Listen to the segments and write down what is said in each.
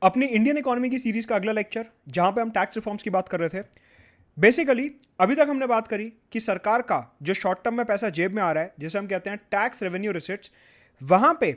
अपनी Indian economy की series का अगला लेक्चर, जहां पे हम टैक्स रिफॉर्म्स की बात कर रहे थे। बेसिकली अभी तक हमने बात करी कि सरकार का जो शॉर्ट टर्म में पैसा जेब में आ रहा है, जिसे हम कहते हैं टैक्स रेवेन्यू रिसिट्स, वहां पे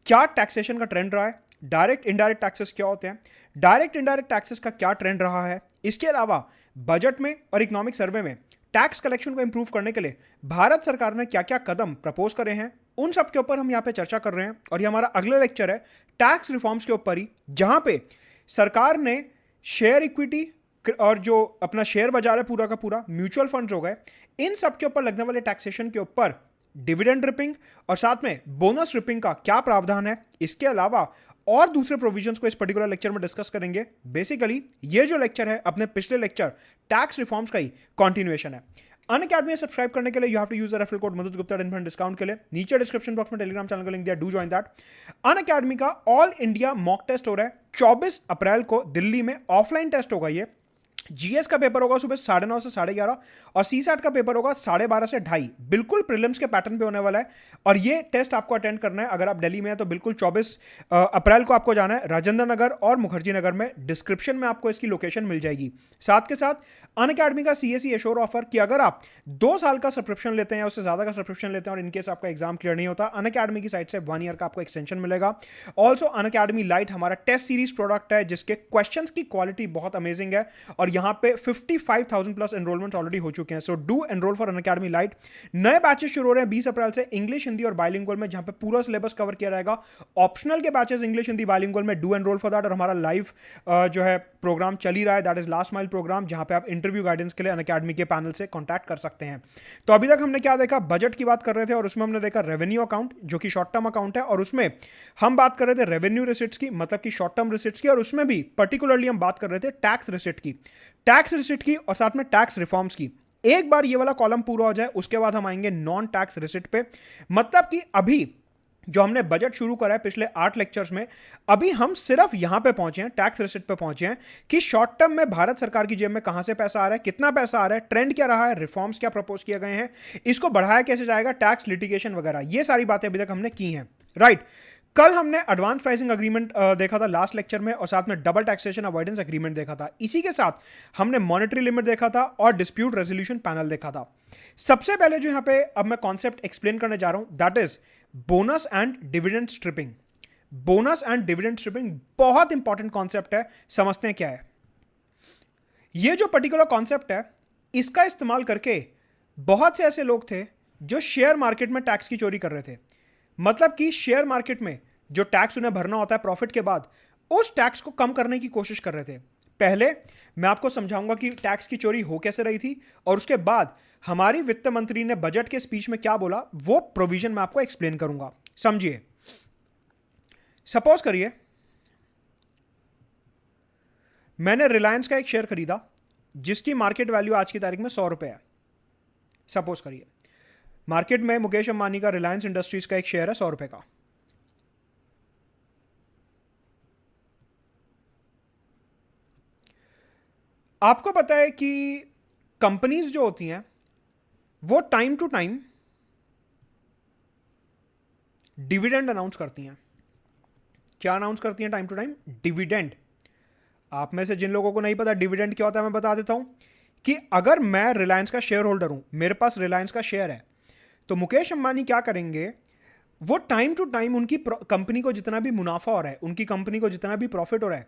क्या टैक्सेशन का ट्रेंड रहा है, डायरेक्ट इनडायरेक्ट टैक्सेस क्या होते हैं, डायरेक्ट इनडायरेक्ट टैक्सेस का क्या ट्रेंड रहा है। इसके अलावा बजट में और इकोनॉमिक सर्वे में टैक्स कलेक्शन को इंप्रूव करने के लिए भारत सरकार ने क्या क्या कदम प्रपोज करे हैं, उन सब के ऊपर हम यहाँ पे चर्चा कर रहे हैं। और ये हमारा अगला लेक्चर है टैक्स रिफॉर्म्स के ऊपर ही, जहां पे सरकार ने शेयर इक्विटी और जो अपना शेयर बाजार है पूरा का पूरा, म्यूचुअल फंड्स हो गए, इन सब के ऊपर लगने वाले टैक्सेशन के ऊपर डिविडेंड रिपिंग और साथ में बोनस रिपिंग का क्या प्रावधान है, इसके अलावा और दूसरे प्रोविजंस को इस पर्टिकुलर लेक्चर में डिस्कस करेंगे। बेसिकली ये जो लेक्चर है अपने पिछले लेक्चर टैक्स रिफॉर्म्स का ही कॉन्टिन्यूएशन है। अनअकैडमी में सब्सक्राइब करने के लिए you have to use the referral code मधुद गुप्ता 10% डिस्काउंट के लिए। नीचे डिस्क्रिप्शन बॉक्स में टेलीग्राम चैनल का लिंक दिया, डू जॉइन दैट। अनअकैडमी का ऑल इंडिया मॉक टेस्ट हो रहा है 24 अप्रैल को दिल्ली में। ऑफलाइन टेस्ट होगा ये। जीएस का पेपर होगा सुबह 9:30 से 11:30 और सीसैट का पेपर होगा 12:30 से 2:30। बिल्कुल प्रीलिम्स के पैटर्न पे होने वाला है और ये टेस्ट आपको अटेंड करना है। अगर आप दिल्ली में हैं तो बिल्कुल 24 अप्रैल को आपको जाना है। राजेंद्र नगर और मुखर्जी नगर में, डिस्क्रिप्शन में आपको इसकी लोकेशन मिल जाएगी। साथ के साथ अनअकैडमी का सीएसई एश्योर ऑफर कि अगर आप 2 साल का सब्सक्रिप्शन लेते हैं या उससे ज्यादा का सब्सक्रिप्शन लेते हैं और इनकेस आपका एग्जाम क्लियर नहीं होता, अनअकैडमी की साइड से 1 ईयर का आपको एक्सटेंशन मिलेगा। ऑल्सो अनअकैडमी लाइट हमारा टेस्ट सीरीज प्रोडक्ट है जिसके क्वेश्चंस की क्वालिटी बहुत अमेजिंग है और यहां पे 55,000 प्लस एनरोलमेंट ऑलरेडी हो चुके हैं। So do enrol for Unacademy light. नए बैचेस शुरू हो रहे हैं 20 अप्रैल से, इंग्लिश, हिंदी और बाइलिंगुअल में, जहां पे पूरा सिलेबस कवर किया रहेगा। ऑप्शनल के बैचेस इंग्लिश, हिंदी, बाइलिंगुअल में, डू एनरोल फॉर दैट। और हमारा लाइव जो है प्रोग्राम चल ही रहा है, that is last mile program, जहां पे आप इंटरव्यू गाइडेंस के लिए अनअकैडमी के पैनल से कॉन्टैक्ट कर सकते हैं। तो अभी तक हमने क्या देखा, बजट की बात कर रहे थे और उसमें हमने देखा रेवेन्यू अकाउंट जो कि शॉर्ट टर्म अकाउंट है, और उसमें हम बात कर रहे थे रेवेन्यू रिसिट्स की, मतलब कि शॉर्ट टर्म रिसिट्स की, और उसमें भी पर्टिकुलरली हम बात कर रहे थे टैक्स रिसिट की और साथ में टैक्स रिफॉर्म्स की। एक बार ये वाला कॉलम पूरा हो जाए उसके बाद हम आएंगे नॉन टैक्स रिसिट पे। मतलब कि अभी जो हमने बजट शुरू करा है पिछले 8 लेक्चर्स में, अभी हम सिर्फ यहां पे पहुंचे हैं, टैक्स रिसिट पे पहुंचे हैं कि शॉर्ट टर्म में भारत सरकार की जेब में कहां से पैसा आ रहा है, कितना पैसा आ रहा है, ट्रेंड क्या रहा है, रिफॉर्म्स क्या प्रपोज किए गए हैं, इसको बढ़ाया कैसे जाएगा, टैक्स लिटिगेशन वगैरह, ये सारी बातें अभी तक हमने की हैं। राइट। कल हमने एडवांस प्राइसिंग अग्रीमेंट देखा था लास्ट लेक्चर में, और साथ में डबल टैक्सेशन अवॉइडेंस अग्रीमेंट देखा था। इसी के साथ हमने मॉनेटरी लिमिट देखा था और डिस्प्यूट रेजोल्यूशन पैनल देखा था। सबसे पहले जो यहां पे अब मैं कॉन्सेप्ट एक्सप्लेन करने जा रहा हूं, that is bonus and dividend stripping. Bonus and dividend stripping बहुत इंपॉर्टेंट कॉन्सेप्ट है, समझते हैं क्या है ये जो पर्टिकुलर कॉन्सेप्ट है। इसका इस्तेमाल करके बहुत से ऐसे लोग थे जो शेयर मार्केट में टैक्स की चोरी कर रहे थे। मतलब कि शेयर मार्केट में जो टैक्स उन्हें भरना होता है प्रॉफिट के बाद, उस टैक्स को कम करने की कोशिश कर रहे थे। पहले मैं आपको समझाऊंगा कि टैक्स की चोरी हो कैसे रही थी, और उसके बाद हमारी वित्त मंत्री ने बजट के स्पीच में क्या बोला, वो प्रोविजन मैं आपको एक्सप्लेन करूंगा। समझिए, सपोज करिए मैंने रिलायंस का एक शेयर खरीदा जिसकी मार्केट वैल्यू आज की तारीख में 100 रुपए है। सपोज करिए मार्केट में मुकेश अंबानी का रिलायंस इंडस्ट्रीज का एक शेयर है 100 रुपए का। आपको पता है कि कंपनीज जो होती हैं वो time to time dividend announce करती हैं। क्या अनाउंस करती हैं टाइम टू टाइम? डिविडेंड। आप में से जिन लोगों को नहीं पता डिविडेंड क्या होता है, मैं बता देता हूं कि अगर मैं रिलायंस का शेयर होल्डर हूं, मेरे पास रिलायंस का शेयर है, तो मुकेश अंबानी क्या करेंगे, वो टाइम टू टाइम उनकी कंपनी को जितना भी मुनाफा हो रहा है, उनकी कंपनी को जितना भी प्रॉफिट हो रहा है,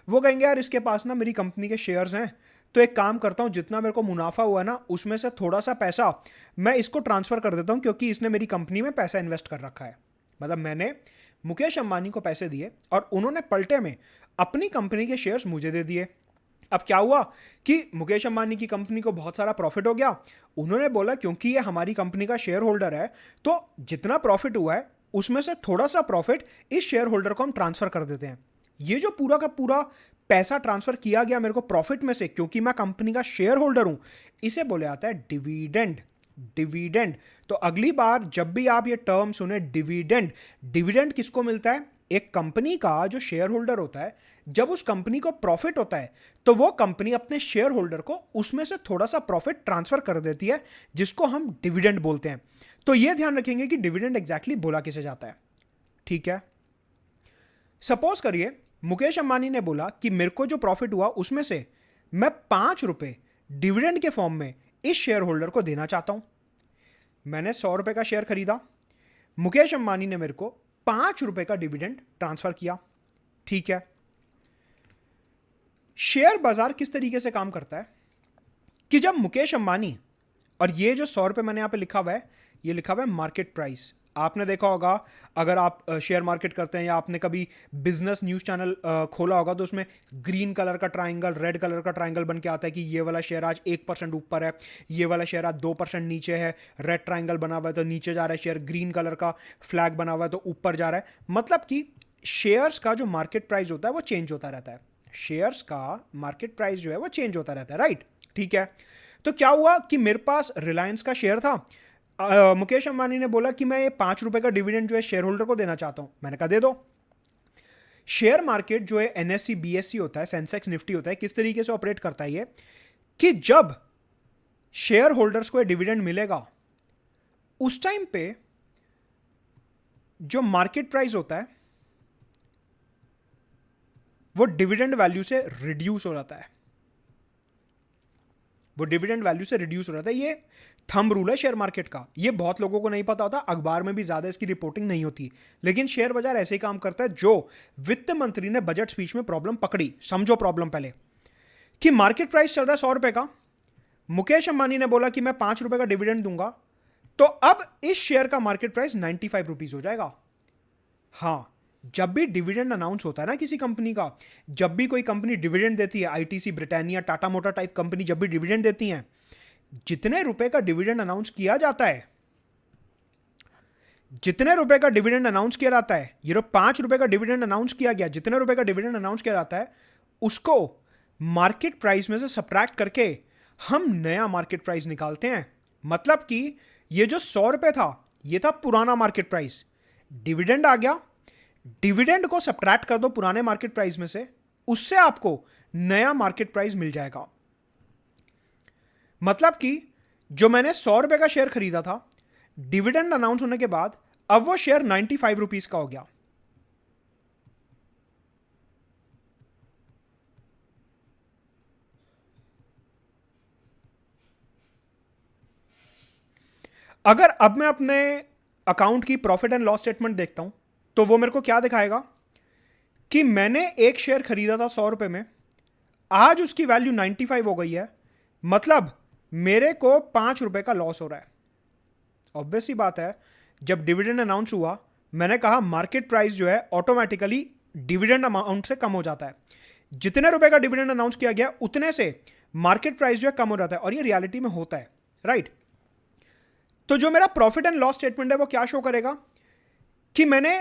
वो कहेंगे यार इसके पास ना मेरी कंपनी के शेयर्स हैं, तो एक काम करता हूं, जितना मेरे को मुनाफा हुआ है ना उसमें से थोड़ा सा पैसा मैं इसको ट्रांसफर कर देता हूं, क्योंकि इसने मेरी कंपनी में पैसा इन्वेस्ट कर रखा है। मतलब मैंने मुकेश अंबानी को पैसे दिए और उन्होंने पलटे में अपनी कंपनी के शेयर्स मुझे दे दिए। अब क्या हुआ कि मुकेश अंबानी की कंपनी को बहुत सारा प्रॉफिट हो गया। उन्होंने बोला क्योंकि ये हमारी कंपनी का शेयर होल्डर है, तो जितना प्रॉफिट हुआ है उसमें से थोड़ा सा प्रॉफिट इस शेयर होल्डर को हम ट्रांसफर कर देते हैं। ये जो पूरा का पूरा पैसा ट्रांसफर किया गया मेरे को प्रॉफिट में से, क्योंकि मैं कंपनी का शेयर होल्डर हूं, इसे बोले आता है डिविडेंड। डिविडेंड। तो अगली बार जब भी आप ये टर्म सुने डिविडेंड, डिविडेंड किसको मिलता है? एक कंपनी का जो शेयर होल्डर होता है, जब उस कंपनी को प्रॉफिट होता है तो वो कंपनी अपने शेयर होल्डर को उसमें से थोड़ा सा प्रॉफिट ट्रांसफर कर देती है, जिसको हम डिविडेंड बोलते हैं। तो ये ध्यान रखेंगे कि डिविडेंड एग्जैक्टली बोला किसे जाता है। ठीक है। सपोज करिए मुकेश अंबानी ने बोला कि मेरे को जो प्रॉफिट हुआ उसमें से मैं 5 रुपए डिविडेंड के फॉर्म में इस शेयर होल्डर को देना चाहता हूं। मैंने 100 रुपए का शेयर खरीदा, मुकेश अंबानी ने मेरे को 5 रुपए का डिविडेंड ट्रांसफर किया। ठीक है, शेयर बाजार किस तरीके से काम करता है कि जब मुकेश अंबानी, और ये जो 100 रुपए मैंने यहां पे लिखा हुआ है, ये लिखा हुआ है मार्केट प्राइस। आपने देखा होगा अगर आप शेयर मार्केट करते हैं या आपने कभी बिजनेस न्यूज़ चैनल खोला होगा तो उसमें ग्रीन कलर का ट्राइंगल, रेड कलर का ट्राइंगल बन के आता है कि ये वाला शेयर आज 1% ऊपर है, ये वाला शेयर आज 2% नीचे है। रेड ट्राइंगल बना हुआ है तो नीचे जा रहा है शेयर, ग्रीन कलर का फ्लैग बना हुआ है तो ऊपर जा रहा है। मतलब कि शेयर्स का जो मार्केट प्राइस होता है वो चेंज होता रहता है। शेयर्स का मार्केट प्राइस जो है वो चेंज होता रहता है, राइट। ठीक है, तो क्या हुआ कि मेरे पास रिलायंस का शेयर था। मुकेश अंबानी ने बोला कि मैं ये 5 रुपए का डिविडेंड जो है शेयर होल्डर को देना चाहता हूं। मैंने कहा दे दो। शेयर मार्केट जो है एनएससी बीएससी होता है, सेंसेक्स निफ्टी होता है, किस तरीके से ऑपरेट करता है ये कि जब शेयर होल्डर्स को डिविडेंड मिलेगा उस टाइम पे जो मार्केट प्राइस होता है वो डिविडेंड वैल्यू से रिड्यूस हो जाता है। वो डिविडेंड वैल्यू से रिड्यूस हो जाता है। ये थंब रूल है शेयर मार्केट का। ये बहुत लोगों को नहीं पता होता, अखबार में भी ज्यादा इसकी रिपोर्टिंग नहीं होती, लेकिन शेयर बाजार ऐसे ही काम करता है। जो वित्त मंत्री ने बजट स्पीच में प्रॉब्लम पकड़ी, समझो प्रॉब्लम पहले, कि मार्केट प्राइस चल रहा है 100 रुपए का, मुकेश अंबानी ने बोला कि मैं 5 रुपए का डिविडेंड दूंगा, तो अब इस शेयर का मार्केट प्राइस 95 रुपीज हो जाएगा। हां, जब भी डिविडेंड अनाउंस होता है ना किसी कंपनी का, जब भी कोई कंपनी डिविडेंड देती है, ITC, Britannia, Tata motor type company जब भी डिविडेंड देती हैं, जितने रुपए का डिविडेंड अनाउंस किया जाता है, जितने रुपए का डिविडेंड अनाउंस किया जाता है, ये 5 रुपए का डिविडेंड अनाउंस किया गया, जितने रुपए का डिविडेंड अनाउंस किया जाता है उसको मार्केट प्राइस में से सब्ट्रैक्ट करके हम नया मार्केट प्राइस निकालते हैं। मतलब कि ये जो 100 रुपए था ये था पुराना मार्केट प्राइस, डिविडेंड आ गया, डिविडेंड को सब्ट्रैक्ट कर दो पुराने मार्केट प्राइस में से, उससे आपको नया मार्केट प्राइस मिल जाएगा। मतलब कि जो मैंने 100 रुपए का शेयर खरीदा था, डिविडेंड अनाउंस होने के बाद अब वो शेयर 95 रुपीज का हो गया। अगर अब मैं अपने अकाउंट की प्रॉफिट एंड लॉस स्टेटमेंट देखता हूं तो वो मेरे को क्या दिखाएगा कि मैंने एक शेयर खरीदा था 100 रुपए में, आज उसकी वैल्यू 95 हो गई है, मतलब मेरे को 5 रुपए का लॉस हो रहा है। ऑब्वियस ही बात है, जब डिविडेंड अनाउंस हुआ मैंने कहा मार्केट प्राइस जो है ऑटोमेटिकली डिविडेंड अमाउंट से कम हो जाता है। जितने रुपए का डिविडेंड अनाउंस किया गया उतने से मार्केट प्राइस जो है कम हो जाता है, और ये रियलिटी में होता है, राइट। तो जो मेरा प्रॉफिट एंड लॉस स्टेटमेंट है वो क्या शो करेगा कि मैंने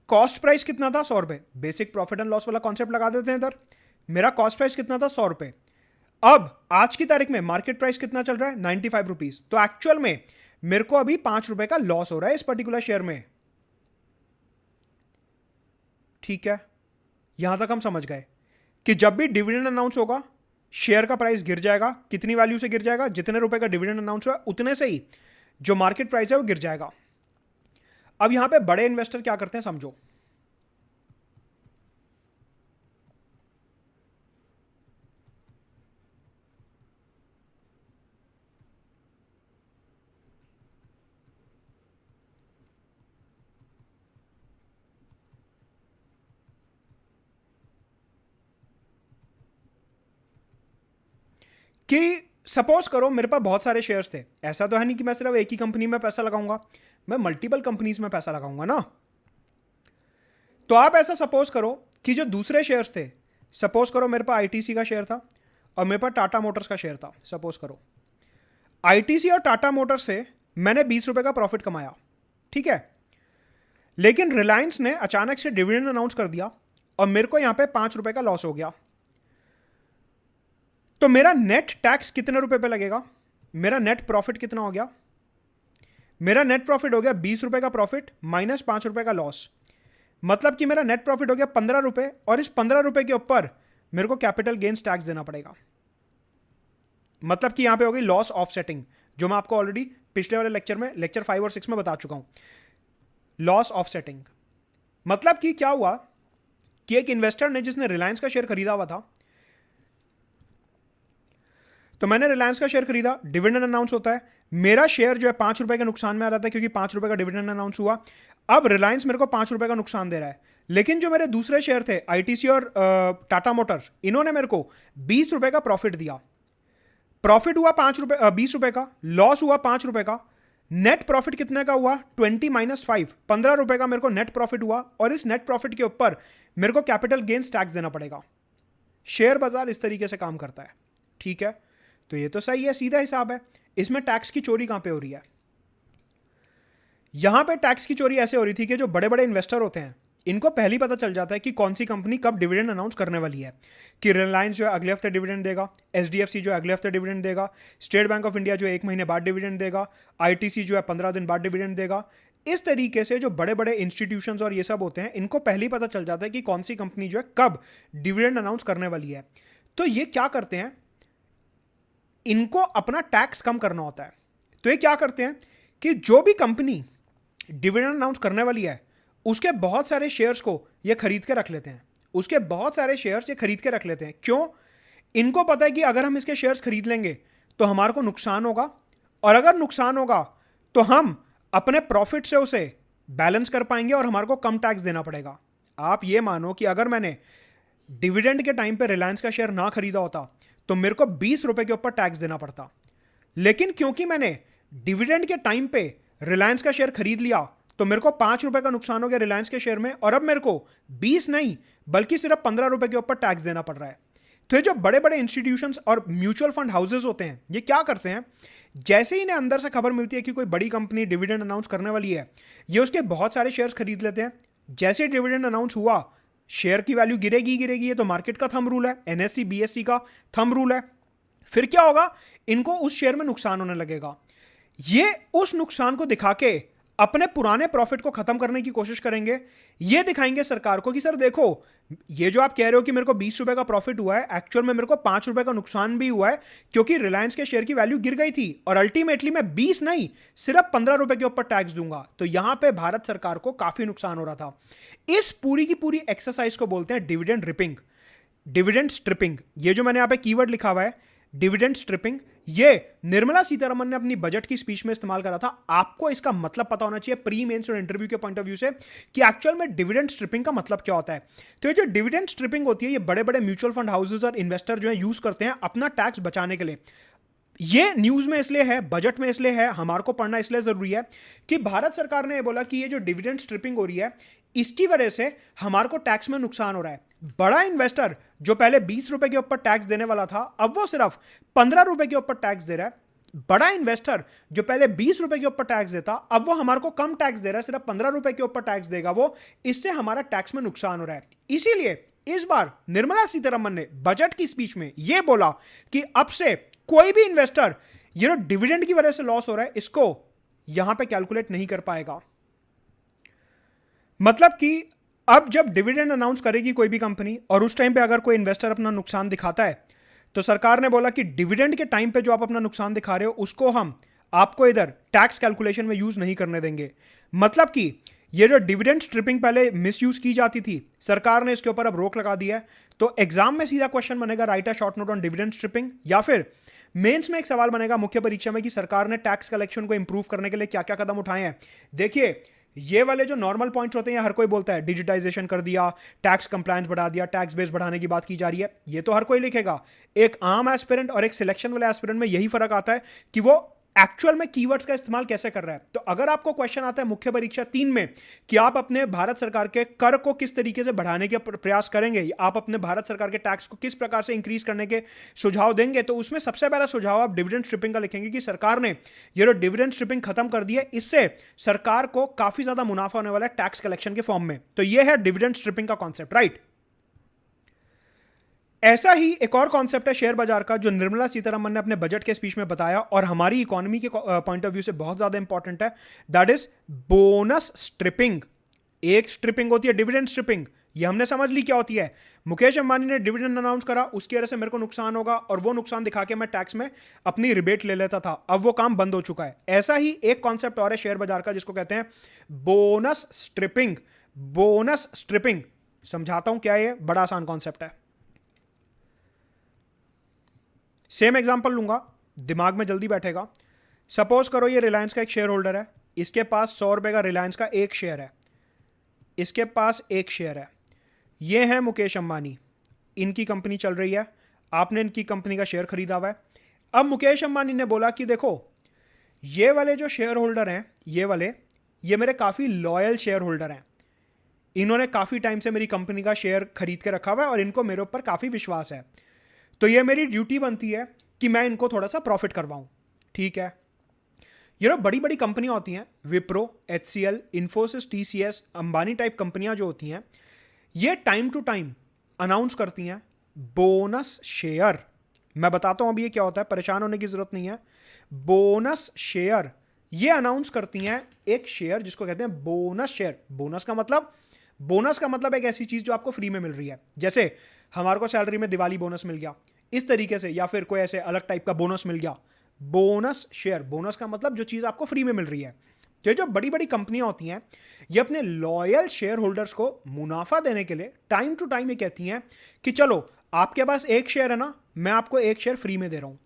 कॉस्ट प्राइस कितना था 100 रुपए, बेसिक प्रॉफिट एंड लॉस वाला कॉन्सेप्ट लगा देते हैं इधर। मेरा कॉस्ट प्राइस कितना था 100 रुपए, अब आज की तारीख में मार्केट प्राइस कितना चल रहा है 95 रुपीज, तो एक्चुअल में मेरे को अभी 5 रुपए का लॉस हो रहा है इस पर्टिकुलर शेयर में। ठीक है, यहां तक हम समझ गए कि जब भी डिविडेंड अनाउंस होगा शेयर का प्राइस गिर जाएगा। कितनी वैल्यू से गिर जाएगा? जितने रुपए का डिविडेंड अनाउंस हुआ उतने से ही जो मार्केट प्राइस है वो गिर जाएगा। अब यहां पे बड़े इन्वेस्टर क्या करते हैं समझो। कि सपोज करो मेरे पास बहुत सारे शेयर्स थे, ऐसा तो है नहीं कि मैं सिर्फ एक ही कंपनी में पैसा लगाऊंगा, मैं मल्टीपल कंपनीज में पैसा लगाऊंगा ना। तो आप ऐसा सपोज करो कि जो दूसरे शेयर्स थे, सपोज करो मेरे पास आईटीसी का शेयर था और मेरे पास टाटा मोटर्स का शेयर था। सपोज करो आईटीसी और टाटा मोटर्स से मैंने 20 रुपए का प्रॉफिट कमाया, ठीक है, लेकिन रिलायंस ने अचानक से डिविडेंड अनाउंस कर दिया और मेरे को यहां पे 5 रुपए का लॉस हो गया। तो मेरा नेट टैक्स कितने रुपए पे लगेगा? मेरा नेट प्रॉफिट कितना हो गया? मेरा नेट प्रॉफिट हो गया 20 रुपए का प्रॉफिट माइनस 5 रुपए का लॉस, मतलब कि मेरा नेट प्रॉफिट हो गया 15 रुपए, और इस 15 रुपए के ऊपर मेरे को कैपिटल गेन्स टैक्स देना पड़ेगा। मतलब कि यहां पे हो गई लॉस ऑफसेटिंग, जो मैं आपको ऑलरेडी पिछले वाले लेक्चर में, लेक्चर 5 और 6 में बता चुका हूं। लॉस ऑफसेटिंग मतलब कि क्या हुआ कि एक इन्वेस्टर ने जिसने रिलायंस का शेयर खरीदा हुआ था, तो मैंने रिलायंस का शेयर खरीदा, डिविडेंड अनाउंस होता है, मेरा शेयर जो है 5 रुपए के नुकसान में आ रहा था क्योंकि 5 रुपए का डिविडेंड अनाउंस हुआ। अब रिलायंस मेरे को 5 रुपए का नुकसान दे रहा है, लेकिन जो मेरे दूसरे शेयर थे आईटीसी और टाटा मोटर्स, इन्होंने मेरे को 20 रुपए का प्रॉफिट दिया। प्रॉफिट हुआ 5 रुपए 20 रुपए का, लॉस हुआ 5 रुपए का, नेट प्रॉफिट कितने का हुआ 20 - 5, 15 रुपए का मेरे को नेट प्रॉफिट हुआ। और इस नेट प्रॉफिट के ऊपर मेरे को कैपिटल गेन्स टैक्स देना पड़ेगा। शेयर बाजार इस तरीके से काम करता है, ठीक है। तो ये तो सही है, सीधा हिसाब है। इसमें टैक्स की चोरी कहां पे हो रही है? यहां पे टैक्स की चोरी ऐसे हो रही थी कि जो बड़े बड़े इन्वेस्टर होते हैं, इनको पहले ही पता चल जाता है कि कौन सी कंपनी कब डिविडेंड अनाउंस करने वाली है, कि रिलायंस जो है अगले हफ्ते डिविडेंड देगा, एचडीएफसी जो है अगले हफ्ते डिविडेंड देगा, स्टेट बैंक ऑफ इंडिया जो है 1 महीने बाद डिविडेंड देगा, आईटीसी जो है 15 दिन बाद डिविडेंड देगा। इस तरीके से जो बड़े बड़े इंस्टीट्यूशंस और ये सब होते हैं, इनको पहले ही पता चल जाता है कि कौन सी कंपनी जो है कब डिविडेंड अनाउंस करने वाली है। तो ये क्या करते हैं, इनको अपना टैक्स कम करना होता है। तो ये क्या करते हैं कि जो भी कंपनी डिविडेंड अनाउंस करने वाली है, उसके बहुत सारे शेयर्स को ये खरीद के रख लेते हैं। उसके बहुत सारे शेयर्स ये खरीद के रख लेते हैं। क्यों? इनको पता है कि अगर हम इसके शेयर्स खरीद लेंगे तो हमारे को नुकसान होगा, और अगर नुकसान होगा तो हम अपने प्रॉफिट से उसे बैलेंस कर पाएंगे और हमारे को कम टैक्स देना पड़ेगा। आप ये मानो कि अगर मैंने डिविडेंड के टाइम पे रिलायंस का शेयर ना खरीदा होता तो मेरे को 20 रुपए के ऊपर टैक्स देना पड़ता, लेकिन क्योंकि मैंने डिविडेंड के टाइम पे रिलायंस का शेयर खरीद लिया तो मेरे को 5 रुपए का नुकसान हो गया रिलायंस के शेयर में, और अब मेरे को 20 नहीं बल्कि सिर्फ 15 रुपए के ऊपर टैक्स देना पड़ रहा है। तो ये जो बड़े बड़े इंस्टीट्यूशंस और म्यूचुअल फंड हाउसेज होते हैं, ये क्या करते हैं, जैसे ही इन्हें अंदर से खबर मिलती है कि कोई बड़ी कंपनी डिविडेंड अनाउंस करने वाली है, ये उसके बहुत सारे शेयर्स खरीद लेते हैं। जैसे डिविडेंड अनाउंस हुआ, शेयर की वैल्यू गिरेगी गिरेगी, ये तो मार्केट का थंब रूल है, एनएससी बीएससी का थंब रूल है। फिर क्या होगा, इनको उस शेयर में नुकसान होने लगेगा। ये उस नुकसान को दिखा के अपने पुराने प्रॉफिट को खत्म करने की कोशिश करेंगे। ये दिखाएंगे सरकार को कि सर देखो, ये जो आप कह रहे हो कि मेरे को 20 रुपए का प्रॉफिट हुआ है, एक्चुअल में मेरे को 5 रुपए का नुकसान भी हुआ है क्योंकि रिलायंस के शेयर की वैल्यू गिर गई थी, और अल्टीमेटली मैं 20 नहीं सिर्फ 15 रुपए के ऊपर टैक्स दूंगा। तो यहां पे भारत सरकार को काफी नुकसान हो रहा था। इस पूरी की पूरी एक्सरसाइज को बोलते हैं डिविडेंड रिपिंग, डिविडेंड स्ट्रिपिंग। ये जो मैंने यहां पे कीवर्ड लिखा हुआ है डिविडेंड स्ट्रिपिंग, ये निर्मला सीतारमण ने अपनी बजट की स्पीच में इस्तेमाल करा था। आपको इसका मतलब पता होना चाहिए प्री मेंस और इंटरव्यू के पॉइंट ऑफ व्यू से कि एक्चुअल में डिविडेंड स्ट्रिपिंग का मतलब क्या होता है। तो ये जो डिविडेंड स्ट्रिपिंग होती है, ये बड़े बड़े म्यूचुअल फंड हाउसेज और इन्वेस्टर जो है यूज करते हैं अपना टैक्स बचाने के लिए। ये न्यूज में इसलिए है, बजट में इसलिए है, हमारे को पढ़ना इसलिए जरूरी है कि भारत सरकार ने बोला कि ये जो डिविडेंड स्ट्रिपिंग हो रही है, इसकी वजह से हमारे को टैक्स में नुकसान हो रहा है। बड़ा इन्वेस्टर जो पहले 20 रुपए के ऊपर टैक्स देने वाला था, अब वो सिर्फ 15 रुपए के ऊपर टैक्स दे रहा है। बड़ा इन्वेस्टर जो पहले 20 रुपए के ऊपर टैक्स देता, अब वो हमारे को कम टैक्स दे रहा है, सिर्फ 15 रुपए के ऊपर टैक्स देगा वो। इससे हमारा टैक्स में नुकसान हो रहा है। इसीलिए इस बार निर्मला सीतारमण ने बजट की स्पीच में यह बोला कि अब से कोई भी इन्वेस्टर ये जो डिविडेंड की वजह से लॉस हो रहा है, इसको यहां पे कैलकुलेट नहीं कर पाएगा। मतलब कि अब जब डिविडेंड अनाउंस करेगी कोई भी कंपनी और उस टाइम पे अगर कोई इन्वेस्टर अपना नुकसान दिखाता है, तो सरकार ने बोला कि डिविडेंड के टाइम पे जो आप अपना नुकसान दिखा रहे हो, उसको हम आपको इधर टैक्स कैलकुलेशन में यूज नहीं करने देंगे। मतलब कि ये जो डिविडेंड स्ट्रिपिंग पहले मिसयूज की जाती थी, सरकार ने इसके ऊपर अब रोक लगा दिया है। तो एग्जाम में सीधा क्वेश्चन बनेगा write a short note on dividend stripping, या फिर मेंस में एक सवाल बनेगा मुख्य परीक्षा में कि सरकार ने टैक्स कलेक्शन को इंप्रूव करने के लिए क्या क्या कदम उठाए हैं। देखिए, ये वाले जो नॉर्मल पॉइंट्स होते हैं, हर कोई बोलता है डिजिटाइजेशन कर दिया, टैक्स कंप्लायंस बढ़ा दिया, टैक्स बेस बढ़ाने की बात की जा रही है, ये तो हर कोई लिखेगा। एक आम एस्पिरेंट और एक सिलेक्शन वाले एस्पिरेंट में यही फर्क आता है कि वो एक्चुअल में कीवर्ड्स का इस्तेमाल कैसे कर रहा है। तो अगर आपको क्वेश्चन आता है मुख्य परीक्षा 3 में कि आप अपने भारत सरकार के कर को किस तरीके से बढ़ाने के प्रयास करेंगे, आप अपने भारत सरकार के टैक्स को किस प्रकार से इंक्रीज करने के सुझाव देंगे, तो उसमें सबसे पहला सुझाव आप डिविडेंड स्ट्रिपिंग का लिखेंगे कि सरकार ने ये जो डिविडेंड स्ट्रिपिंग खत्म कर दी है, इससे सरकार को काफी ज्यादा मुनाफा होने वाला है टैक्स कलेक्शन के फॉर्म में। तो यह है डिविडेंड स्ट्रिपिंग का कॉन्सेप्ट, राइट। ऐसा ही एक और कॉन्सेप्ट है शेयर बाजार का, जो निर्मला सीतारमण ने अपने बजट के स्पीच में बताया और हमारी इकोनॉमी के पॉइंट ऑफ व्यू से बहुत ज्यादा इंपॉर्टेंट है। That is bonus stripping. एक स्ट्रिपिंग होती है डिविडेंड स्ट्रिपिंग, ये हमने समझ ली क्या होती है। मुकेश अंबानी ने डिविडेंड अनाउंस करा, उसकी वजह से मेरे को नुकसान होगा और वो नुकसान दिखा के मैं टैक्स में अपनी रिबेट ले लेता था, अब वो काम बंद हो चुका है। ऐसा ही एक कॉन्सेप्ट और है शेयर बाजार का, जिसको कहते हैं बोनस स्ट्रिपिंग। बोनस स्ट्रिपिंग समझाता हूं क्या है, बड़ा आसान कॉन्सेप्ट है। सेम एग्जांपल लूंगा, दिमाग में जल्दी बैठेगा। सपोज करो ये रिलायंस का एक शेयर होल्डर है, इसके पास 100 रुपए का रिलायंस का एक शेयर है, इसके पास एक शेयर है। ये है मुकेश अंबानी, इनकी कंपनी चल रही है, आपने इनकी कंपनी का शेयर खरीदा हुआ है। अब मुकेश अंबानी ने बोला कि देखो ये वाले जो शेयर होल्डर हैं, ये वाले, ये मेरे काफ़ी लॉयल शेयर होल्डर हैं, इन्होंने काफ़ी टाइम से मेरी कंपनी का शेयर खरीद के रखा हुआ है और इनको मेरे ऊपर काफ़ी विश्वास है, तो ये मेरी ड्यूटी बनती है कि मैं इनको थोड़ा सा प्रॉफिट करवाऊं। ठीक है, ये बड़ी बड़ी कंपनियां होती हैं, Wipro, HCL, Infosys, TCS, Ambani type कंपनियां जो होती हैं, ये टाइम टू टाइम अनाउंस करती हैं बोनस शेयर। मैं बताता हूं अभी ये क्या होता है, परेशान होने की जरूरत नहीं है। बोनस शेयर ये अनाउंस करती हैं एक शेयर जिसको कहते हैं बोनस शेयर। बोनस का मतलब एक ऐसी चीज जो आपको फ्री में मिल रही है, जैसे हमारे को सैलरी में दिवाली बोनस मिल गया, इस तरीके से, या फिर कोई ऐसे अलग टाइप का बोनस मिल गया। बोनस शेयर, बोनस का मतलब जो चीज आपको फ्री में मिल रही है। तो ये जो बड़ी बड़ी कंपनियां होती हैं, ये अपने लॉयल शेयर होल्डर्स को मुनाफा देने के लिए टाइम टू टाइम ये कहती हैं कि चलो आपके पास एक शेयर है ना, मैं आपको एक शेयर फ्री में दे रहा हूं,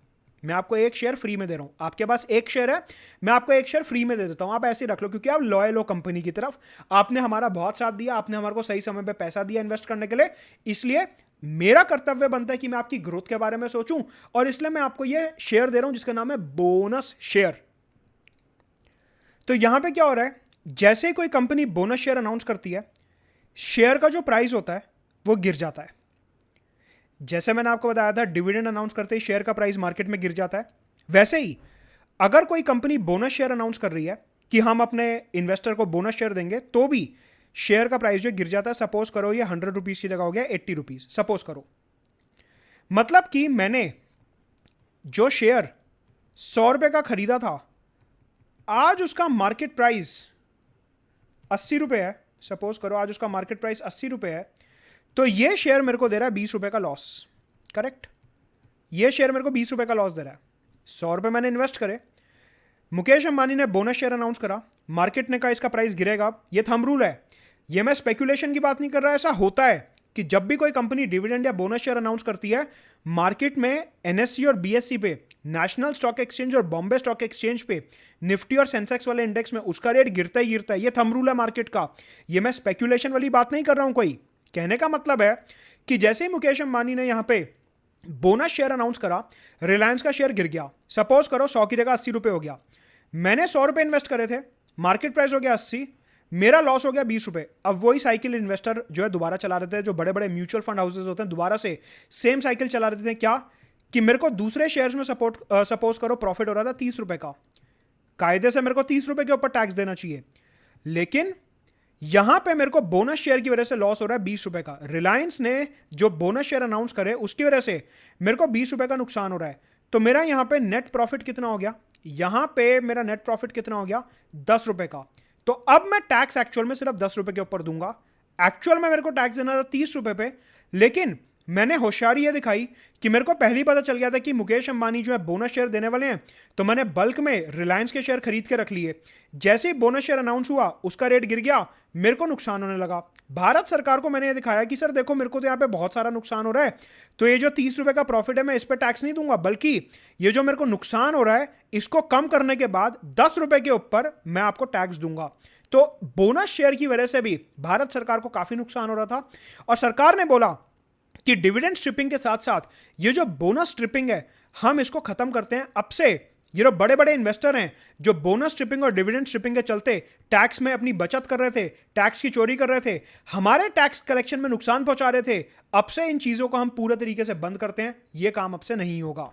मैं आपको एक शेयर फ्री में दे रहा हूं, आपके पास एक शेयर है, मैं आपको एक शेयर फ्री में दे देता हूं, आप ऐसे रख लो, क्योंकि आप लॉयल हो कंपनी की तरफ, आपने हमारा बहुत साथ दिया, आपने हमारे को सही समय पे पैसा दिया इन्वेस्ट करने के लिए, इसलिए मेरा कर्तव्य बनता है कि मैं आपकी ग्रोथ के बारे में सोचूं, और इसलिए मैं आपको यह शेयर दे रहा हूं जिसका नाम है बोनस शेयर। तो यहां पे क्या हो रहा है, जैसे ही कोई कंपनी बोनस शेयर अनाउंस करती है, शेयर का जो प्राइस होता है वो गिर जाता है। जैसे मैंने आपको बताया था डिविडेंड अनाउंस करते ही शेयर का प्राइस मार्केट में गिर जाता है, वैसे ही अगर कोई कंपनी बोनस शेयर अनाउंस कर रही है कि हम अपने इन्वेस्टर को बोनस शेयर देंगे, तो भी शेयर का प्राइस जो गिर जाता है। सपोज करो ये 100 रुपीज की जगह हो गया 80 रुपीज, सपोज करो। मतलब कि मैंने जो शेयर 100 रुपए का खरीदा था, आज उसका मार्केट प्राइस 80 रुपए है, सपोज करो आज उसका मार्केट प्राइस 80 रुपए है, तो ये शेयर मेरे को दे रहा है 20 रुपए का लॉस। करेक्ट, ये शेयर मेरे को 20 रुपए का लॉस दे रहा है। 100 रुपए मैंने इन्वेस्ट करे, मुकेश अंबानी ने बोनस शेयर अनाउंस करा, मार्केट ने कहा इसका प्राइस गिरेगा। ये थंब रूल है, ये मैं स्पेकुलेशन की बात नहीं कर रहा, ऐसा होता है कि जब भी कोई कंपनी डिविडेंड या बोनस शेयर अनाउंस करती है, मार्केट में NSE और BSE पे, नेशनल स्टॉक एक्सचेंज और बॉम्बे स्टॉक एक्सचेंज पे, निफ्टी और सेंसेक्स वाले इंडेक्स में उसका रेट गिरता ही गिरता है। ये थंब रूल है मार्केट का, ये मैं स्पेकुलेशन वाली बात नहीं कर रहा हूं कोई। कहने का मतलब है कि जैसे ही मुकेश अंबानी ने यहां पे बोनस शेयर अनाउंस करा, रिलायंस का शेयर गिर गया, सपोज करो 100 की जगह 80 रुपए हो गया, मैंने 100 रुपए इन्वेस्ट करे थे, मार्केट प्राइस हो गया 80, मेरा लॉस हो गया 20 रुपए। अब वही साइकिल इन्वेस्टर जो है दोबारा चला रहे थे, जो बड़े बड़े म्यूचुअल फंड हाउसेज होते हैं, दोबारा से सेम साइकिल चला रहे थे। क्या कि मेरे को दूसरे शेयर्स में सपोज करो प्रॉफिट हो रहा था 30 रुपए का, कायदे से मेरे को 30 रुपए के ऊपर टैक्स देना चाहिए, लेकिन यहां पे मेरे को बोनस शेयर की वजह से लॉस हो रहा है 20 रुपए का। रिलायंस ने जो बोनस शेयर अनाउंस करे उसकी वजह से मेरे को 20 रुपए का नुकसान हो रहा है, तो मेरा यहां पे नेट प्रॉफिट कितना हो गया, यहां पे मेरा नेट प्रॉफिट कितना हो गया, 10 रुपए का। तो अब मैं टैक्स एक्चुअल में सिर्फ 10 रुपए के ऊपर दूंगा, एक्चुअल में मेरे को टैक्स देना था 30 रुपए पे, लेकिन मैंने होशियारी यह दिखाई कि मेरे को पहले ही पता चल गया था कि मुकेश अंबानी जो है बोनस शेयर देने वाले हैं, तो मैंने बल्क में रिलायंस के शेयर खरीद के रख लिए। जैसे ही बोनस शेयर अनाउंस हुआ, उसका रेट गिर गया, मेरे को नुकसान होने लगा। भारत सरकार को मैंने ये दिखाया कि सर देखो मेरे को तो यहाँ पे बहुत सारा नुकसान हो रहा है, तो ये जो 30 रुपए का प्रॉफिट है मैं इस पर टैक्स नहीं दूंगा, बल्कि ये जो मेरे को नुकसान हो रहा है इसको कम करने के बाद 10 रुपए के ऊपर मैं आपको टैक्स दूंगा। तो बोनस शेयर की वजह से भी भारत सरकार को काफी नुकसान हो रहा था, और सरकार ने बोला कि डिविडेंड स्ट्रिपिंग के साथ साथ ये जो बोनस स्ट्रिपिंग है हम इसको खत्म करते हैं। अब से ये जो बड़े बड़े इन्वेस्टर हैं जो बोनस स्ट्रिपिंग और डिविडेंड स्ट्रिपिंग के चलते टैक्स में अपनी बचत कर रहे थे, टैक्स की चोरी कर रहे थे, हमारे टैक्स कलेक्शन में नुकसान पहुंचा रहे थे, अब से इन चीजों को हम पूरे तरीके से बंद करते हैं। ये काम अब से नहीं होगा।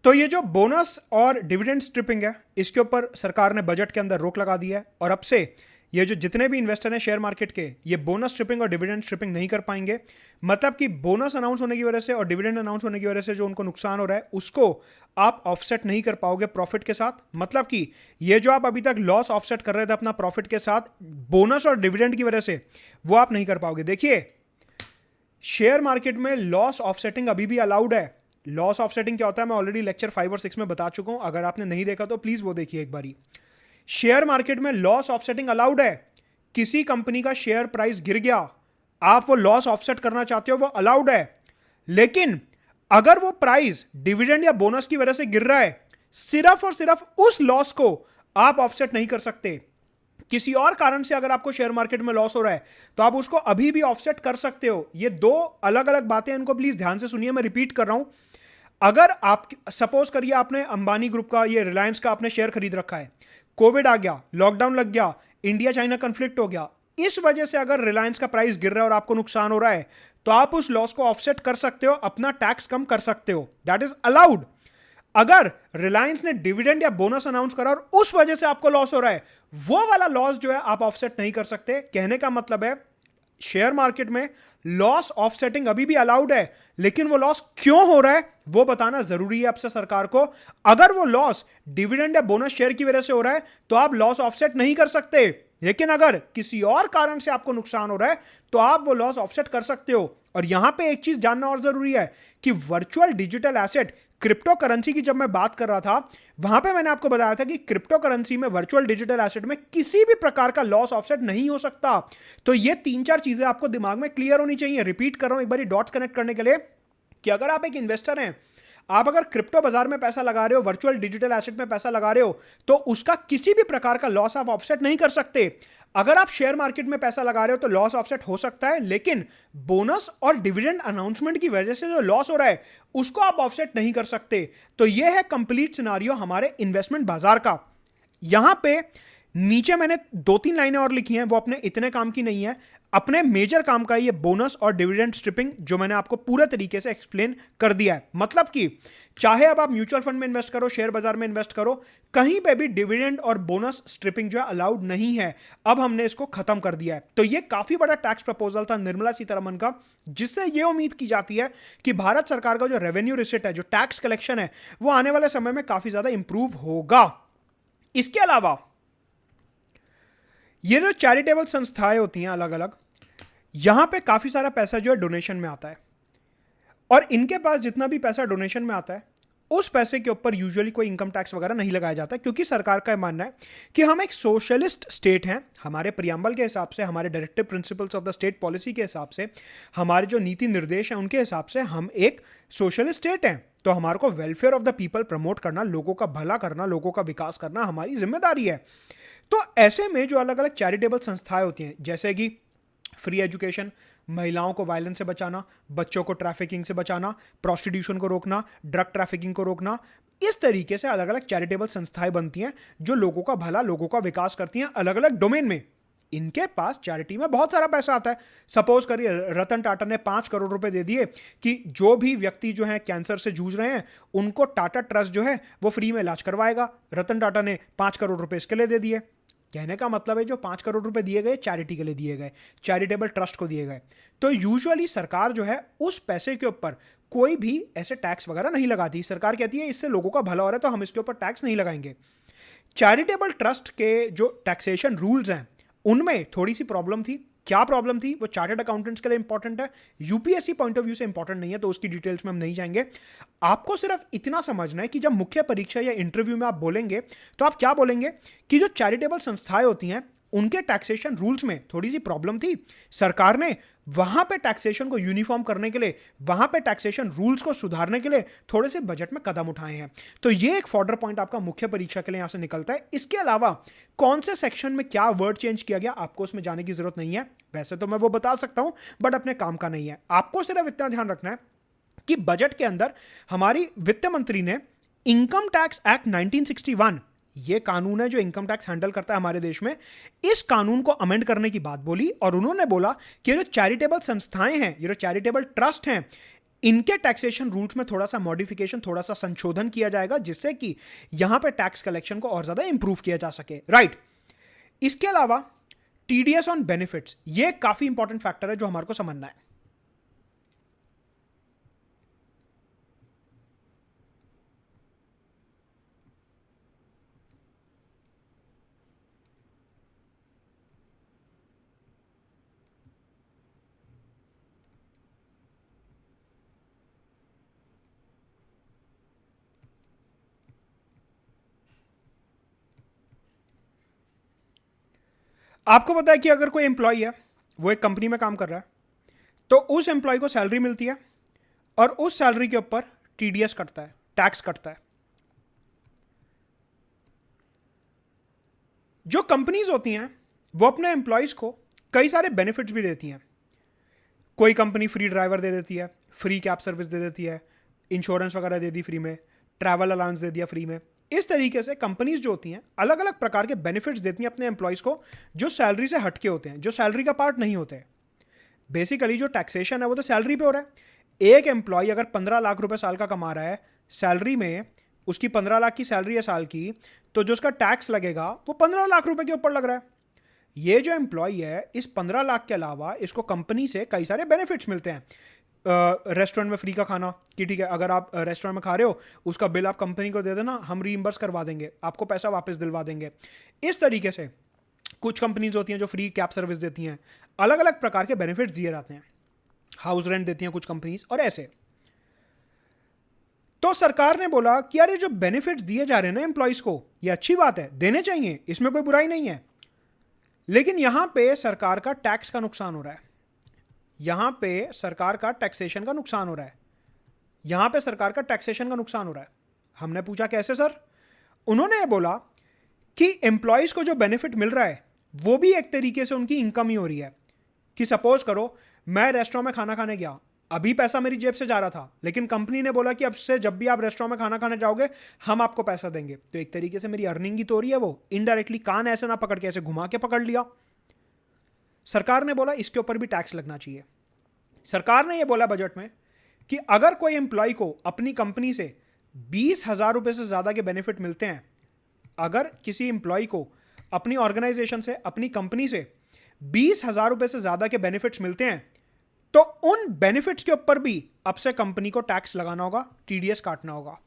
तो ये जो बोनस और डिविडेंड स्ट्रिपिंग है इसके ऊपर सरकार ने बजट के अंदर रोक लगा दी है, और अब से ये जो जितने भी इन्वेस्टर हैं शेयर मार्केट के, ये बोनस स्ट्रिपिंग और डिविडेंड स्ट्रिपिंग नहीं कर पाएंगे। मतलब कि बोनस अनाउंस होने की वजह से और डिविडेंड अनाउंस होने की वजह से जो उनको नुकसान हो रहा है उसको आप ऑफसेट नहीं कर पाओगे प्रॉफिट के साथ। मतलब कि ये जो आप अभी तक लॉस ऑफसेट कर रहे थे अपना प्रॉफिट के साथ, बोनस और डिविडेंड की वजह से वो आप नहीं कर पाओगे। देखिए शेयर मार्केट में लॉस ऑफसेटिंग अभी भी अलाउड है। लॉस ऑफसेटिंग क्या होता है मैं ऑलरेडी लेक्चर 5 और 6 में बता चुका हूं, अगर आपने नहीं देखा तो प्लीज वो देखिए एक बारी। शेयर मार्केट में लॉस ऑफसेटिंग अलाउड है। किसी कंपनी का शेयर प्राइस गिर गया, आप वो लॉस ऑफसेट करना चाहते हो, वो अलाउड है। लेकिन अगर वो प्राइस डिविडेंड या बोनस की वजह से गिर रहा है, सिर्फ और सिर्फ उस लॉस को आप ऑफसेट नहीं कर सकते। किसी और कारण से अगर आपको शेयर मार्केट में लॉस हो रहा है तो आप उसको अभी भी ऑफसेट कर सकते हो। ये दो अलग अलग बातें, इनको प्लीज ध्यान से सुनिए, मैं रिपीट कर रहा हूं। अगर आप सपोज करिए आपने अंबानी ग्रुप का, ये रिलायंस का आपने शेयर खरीद रखा है, कोविड आ गया, लॉकडाउन लग गया, इंडिया चाइना कंफ्लिक्ट हो गया, इस वजह से अगर रिलायंस का प्राइस गिर रहा है और आपको नुकसान हो रहा है, तो आप उस लॉस को ऑफसेट कर सकते हो, अपना टैक्स कम कर सकते हो, दैट इज अलाउड। अगर रिलायंस ने डिविडेंड या बोनस अनाउंस करा और उस वजह से आपको लॉस हो रहा है, वो वाला लॉस जो है आप ऑफसेट नहीं कर सकते। कहने का मतलब है शेयर मार्केट में लॉस ऑफसेटिंग अभी भी अलाउड है, लेकिन वो लॉस क्यों हो रहा है वो बताना जरूरी है आपसे सरकार को। अगर वो लॉस डिविडेंड या बोनस शेयर की वजह से हो रहा है तो आप लॉस ऑफसेट नहीं कर सकते, लेकिन अगर किसी और कारण से आपको नुकसान हो रहा है तो आप वो लॉस ऑफसेट कर सकते हो। और यहां पे एक चीज जानना और जरूरी है कि virtual digital asset, crypto currency की जब मैं बात कर रहा था, वहां पे मैंने आपको बताया था कि क्रिप्टो करेंसी में, वर्चुअल डिजिटल एसेट में किसी भी प्रकार का लॉस ऑफसेट नहीं हो सकता। तो ये तीन चार चीजें आपको दिमाग में क्लियर होनी चाहिए। रिपीट कर रहा हूं एक बार डॉट्स कनेक्ट करने के लिए, कि अगर आप एक इन्वेस्टर हैं, आप अगर क्रिप्टो बाजार में पैसा लगा रहे हो, वर्चुअल डिजिटल एसेट में पैसा लगा रहे हो, तो उसका किसी भी प्रकार का लॉस आप ऑफसेट नहीं कर सकते। अगर आप शेयर मार्केट में पैसा लगा रहे हो तो लॉस ऑफसेट हो सकता है, लेकिन बोनस और डिविडेंड अनाउंसमेंट की वजह से जो लॉस हो रहा है उसको आप ऑफसेट नहीं कर सकते। तो यह है कंप्लीट सिनारियो हमारे इन्वेस्टमेंट बाजार का। यहां पे नीचे मैंने दो तीन लाइनें और लिखी हैं, वो अपने इतने काम की नहीं है, अपने मेजर काम का ये बोनस और डिविडेंड स्ट्रिपिंग, जो मैंने आपको पूरे तरीके से एक्सप्लेन कर दिया है। मतलब कि चाहे अब आप म्यूचुअल फंड में इन्वेस्ट करो, शेयर बाजार में इन्वेस्ट करो, कहीं पे भी डिविडेंड और बोनस स्ट्रिपिंग जो है अलाउड नहीं है। अब हमने इसको खत्म कर दिया है। तो ये काफी बड़ा टैक्स प्रपोजल था निर्मला सीतारमन का, जिससे ये उम्मीद की जाती है कि भारत सरकार का जो रेवेन्यू रिसिट है, जो टैक्स कलेक्शन है, वो आने वाले समय में काफी ज्यादा इंप्रूव होगा। इसके अलावा ये जो चैरिटेबल संस्थाएं होती हैं अलग अलग, यहां पे काफी सारा पैसा जो है डोनेशन में आता है, और इनके पास जितना भी पैसा डोनेशन में आता है उस पैसे के ऊपर यूजुअली कोई इनकम टैक्स वगैरह नहीं लगाया जाता, क्योंकि सरकार का मानना है कि हम एक सोशलिस्ट स्टेट हैं। हमारे प्रियम्बल के हिसाब से, हमारे directive principles of the state policy के हिसाब से, हमारे जो नीति निर्देश हैं उनके हिसाब से हम एक सोशलिस्ट स्टेट हैं। तो हमारे को welfare of the people promote करना, लोगों का भला करना, लोगों का विकास करना हमारी जिम्मेदारी है। तो ऐसे में जो अलग अलग चैरिटेबल संस्थाएं होती हैं, जैसे कि फ्री एजुकेशन, महिलाओं को वायलेंस से बचाना, बच्चों को ट्रैफिकिंग से बचाना, प्रोस्टिट्यूशन को रोकना, ड्रग ट्रैफिकिंग को रोकना, इस तरीके से अलग अलग चैरिटेबल संस्थाएं बनती हैं जो लोगों का भला, लोगों का विकास करती हैं अलग अलग डोमेन में। इनके पास चैरिटी में बहुत सारा पैसा आता है। सपोज करिए रतन टाटा ने 5 करोड़ रुपए दे दिए कि जो भी व्यक्ति जो है कैंसर से जूझ रहे हैं उनको टाटा ट्रस्ट जो है वो फ्री में इलाज करवाएगा। रतन टाटा ने 5 करोड़ रुपए इसके लिए दे दिए। कहने का मतलब है जो 5 करोड़ रुपए दिए गए चैरिटी के लिए दिए गए, चैरिटेबल ट्रस्ट को दिए गए। तो यूजुअली सरकार जो है उस पैसे के ऊपर कोई भी ऐसे टैक्स वगैरह नहीं लगाती। सरकार कहती है इससे लोगों का भला हो रहा है तो हम इसके ऊपर टैक्स नहीं लगाएंगे। चैरिटेबल ट्रस्ट के जो टैक्सेशन रूल्स हैं उनमें थोड़ी सी प्रॉब्लम थी। क्या प्रॉब्लम थी वो चार्टर्ड अकाउंटेंट्स के लिए इंपॉर्टेंट है, यूपीएससी पॉइंट ऑफ व्यू से इंपॉर्टेंट नहीं है, तो उसकी डिटेल्स में हम नहीं जाएंगे। आपको सिर्फ इतना समझना है कि जब मुख्य परीक्षा या इंटरव्यू में आप बोलेंगे तो आप क्या बोलेंगे कि जो चैरिटेबल संस्थाएं होती हैं उनके टैक्सेशन रूल्स में थोड़ी सी प्रॉब्लम थी। सरकार ने वहां पे टैक्सेशन को यूनिफॉर्म करने के लिए, वहां पे टैक्सेशन रूल्स को सुधारने के लिए थोड़े से बजट में कदम उठाए हैं। तो ये एक फॉर्डर पॉइंट आपका मुख्य परीक्षा के लिए यहां से निकलता है। इसके अलावा कौन से सेक्शन में क्या वर्ड चेंज किया गया आपको उसमें जाने की जरूरत नहीं है। वैसे तो मैं वो बता सकता हूं बट अपने काम का नहीं है। आपको सिर्फ इतना ध्यान रखना है कि बजट के अंदर हमारी वित्त मंत्री ने इनकम टैक्स एक्ट 1961, ये कानून है जो इनकम टैक्स हैंडल करता है हमारे देश में, इस कानून को अमेंड करने की बात बोली। और उन्होंने बोला कि ये जो चैरिटेबल संस्थाएं हैं, ये जो चैरिटेबल ट्रस्ट हैं, इनके टैक्सेशन रूल्स में थोड़ा सा मॉडिफिकेशन, थोड़ा सा संशोधन किया जाएगा, जिससे कि यहां पे टैक्स कलेक्शन को और ज्यादा इंप्रूव किया जा सके। राइट। इसके अलावा टीडीएस ऑन बेनिफिट्स, ये काफी इंपॉर्टेंट फैक्टर है जो हमारे को समझना है। आपको पता है कि अगर कोई एम्प्लॉय है, वो एक कंपनी में काम कर रहा है, तो उस एम्प्लॉय को सैलरी मिलती है और उस सैलरी के ऊपर टीडीएस कटता है, टैक्स कटता है। जो कंपनीज होती हैं वो अपने एम्प्लॉयज को कई सारे बेनिफिट्स भी देती हैं। कोई कंपनी फ्री ड्राइवर दे देती है, फ्री कैब सर्विस दे देती है, इंश्योरेंस वगैरह दे दी फ्री में, ट्रैवल अलाउंस दे दिया फ्री में। इस तरीके से कंपनीज जो होती हैं अलग अलग प्रकार के बेनिफिट्स देती हैं अपने एम्प्लॉयज को, जो सैलरी से हटके होते हैं, जो सैलरी का पार्ट नहीं होते। बेसिकली जो टैक्सेशन है वो तो सैलरी पे हो रहा है। एक एम्प्लॉय अगर 15 लाख रुपए साल का कमा रहा है, सैलरी में उसकी 15 लाख की सैलरी है साल की, तो जो उसका टैक्स लगेगा वो 15 लाख रुपए के ऊपर लग रहा है। ये जो एम्प्लॉय है, इस 15 लाख के अलावा इसको कंपनी से कई सारे बेनिफिट्स मिलते हैं। रेस्टोरेंट में फ्री का खाना, कि ठीक है अगर आप रेस्टोरेंट में खा रहे हो, उसका बिल आप कंपनी को दे देना, हम रीइंबर्स करवा देंगे, आपको पैसा वापस दिलवा देंगे। इस तरीके से कुछ कंपनीज होती हैं जो फ्री कैब सर्विस देती हैं, अलग अलग प्रकार के बेनिफिट्स दिए जाते हैं। हाउस रेंट देती हैं कुछ कंपनीज, और ऐसे। तो सरकार ने बोला कि यार ये जो बेनिफिट्स दिए जा रहे हैं ना एम्प्लॉयज को, ये अच्छी बात है, देने चाहिए, इसमें कोई बुराई नहीं है। लेकिन यहां पे सरकार का टैक्स का नुकसान हो रहा है, यहां पे सरकार का टैक्सेशन का नुकसान हो रहा है, यहां पे सरकार का टैक्सेशन का नुकसान हो रहा है। हमने पूछा कैसे सर? उन्होंने बोला कि एम्प्लॉयज को जो बेनिफिट मिल रहा है वो भी एक तरीके से उनकी इनकम ही हो रही है। कि सपोज करो मैं रेस्टोरेंट में खाना खाने गया, अभी पैसा मेरी जेब से जा रहा था, लेकिन कंपनी ने बोला कि अब से जब भी आप रेस्टोरेंट में खाना खाने जाओगे हम आपको पैसा देंगे, तो एक तरीके से मेरी अर्निंग ही तो हो रही है वो। इनडायरेक्टली कान ऐसे ना पकड़ के ऐसे घुमा के पकड़ लिया। सरकार ने बोला इसके ऊपर भी टैक्स लगना चाहिए। सरकार ने यह बोला बजट में कि अगर कोई एम्प्लॉय को अपनी कंपनी से 20,000 रुपए से ज्यादा के बेनिफिट मिलते हैं, अगर किसी एम्प्लॉय को अपनी ऑर्गेनाइजेशन से, अपनी कंपनी से 20,000 रुपए से ज्यादा के बेनिफिट्स मिलते हैं, तो उन बेनिफिट्स के ऊपर भी अब से कंपनी को टैक्स लगाना होगा, टीडीएस काटना होगा।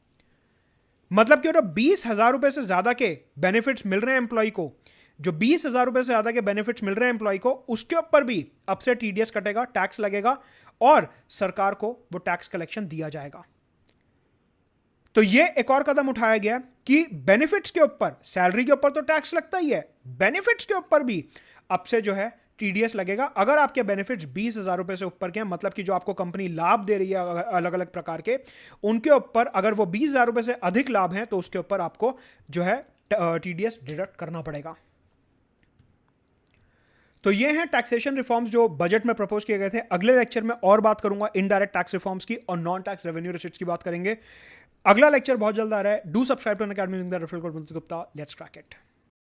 मतलब कि अगर 20,000 रुपए से ज्यादा के बेनिफिट्स मिल रहे हैं एम्प्लॉय को, जो 20,000 रुपए से ज्यादा के बेनिफिट्स मिल रहे हैं एम्प्लॉय को, उसके ऊपर भी अब से टीडीएस कटेगा, टैक्स लगेगा और सरकार को वो टैक्स कलेक्शन दिया जाएगा। तो ये एक और कदम उठाया गया कि बेनिफिट्स के ऊपर, सैलरी के ऊपर तो टैक्स लगता ही है, बेनिफिट्स के ऊपर भी अब से जो है टीडीएस लगेगा। अगर आपके बेनिफिट्स 20,000 रुपए से ऊपर के हैं, मतलब कि जो आपको कंपनी लाभ दे रही है अलग अलग प्रकार के, उनके ऊपर अगर वो 20,000 रुपए से अधिक लाभ हैं तो उसके ऊपर आपको जो है टीडीएस डिडक्ट करना पड़ेगा। तो ये हैं टैक्सेशन रिफॉर्म्स जो बजट में प्रपोज किए गए थे। अगले लेक्चर में और बात करूंगा इनडायरेक्ट टैक्स रिफॉर्म्स की और नॉन टैक्स रेवेन्यू रिसीट्स की बात करेंगे। अगला लेक्चर बहुत जल्द आ रहा है। Do subscribe to Unacademy with referral code Gupta. Let's crack it.